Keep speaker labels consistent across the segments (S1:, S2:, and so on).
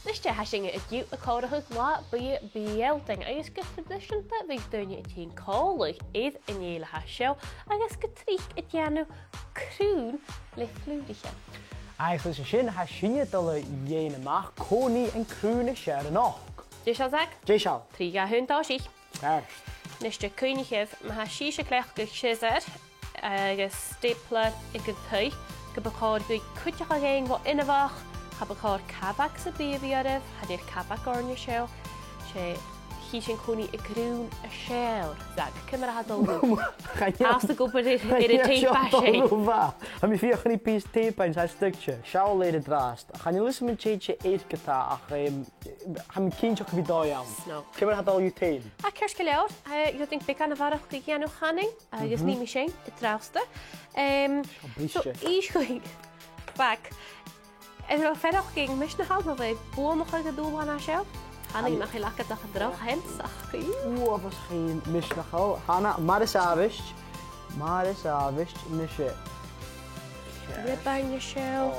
S1: Niste hasinge a dú a códacha lá bíalting agus go tradiisianta bhí duine tí cólaigh iad in éile seo agus go trí a dhéanú crún le flúdiche.
S2: Agus sin ha sinne dolle dhéana amach cónaí an crúna sear an ách.
S1: Dé seo Zach?
S2: Dé seo.
S1: Trí ga huntá sí.
S2: First.
S1: Niste cuinigh ma ha sí se clech go siar agus stapler I go thuig go bacáir go cuiteach a héin bh inahach ha bacáir cabhac sa bíomhíarmh had i'r cabhac orne seo sé hí sin cúnaí I grún a seir Zach cymar a hadolú. As the gobar i'r tape bashe.
S2: A mi fiochan I pís tapein sa stugtje, siaw leid y drast. Chan I lysym yn teitje eid gyda ach ham cynsioch fi do iawn.
S1: No.
S2: Cymar hadol yw tein?
S1: A cyrst gyleawr, yw dyn becan a farach gyda gianw channing, agus ni mi sy'n y drawsta. So, eisgwyd, bag, ydw fferach gyda mis na halma fe, bwom o'ch ag a dŵlan a sio. Hanna mag je lekker dag gedrag hens, ach
S2: Oeh, was geen misnachal. Hanna, maar is avist. Maar is avist, misje.
S1: Ribbein je show.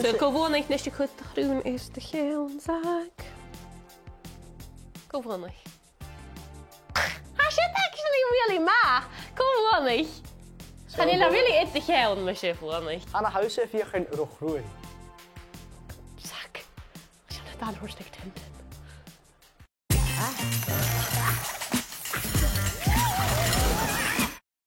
S1: So, gewoon niet nes je goed groen is de geel zaak. Gewoon niet. Has it actually really ma? Gewoon niet. Gaan jullie really eet de geel, misje gewoon niet.
S2: Hanna, huis heeft hier geen rogroei.
S1: Dan hoor ik het.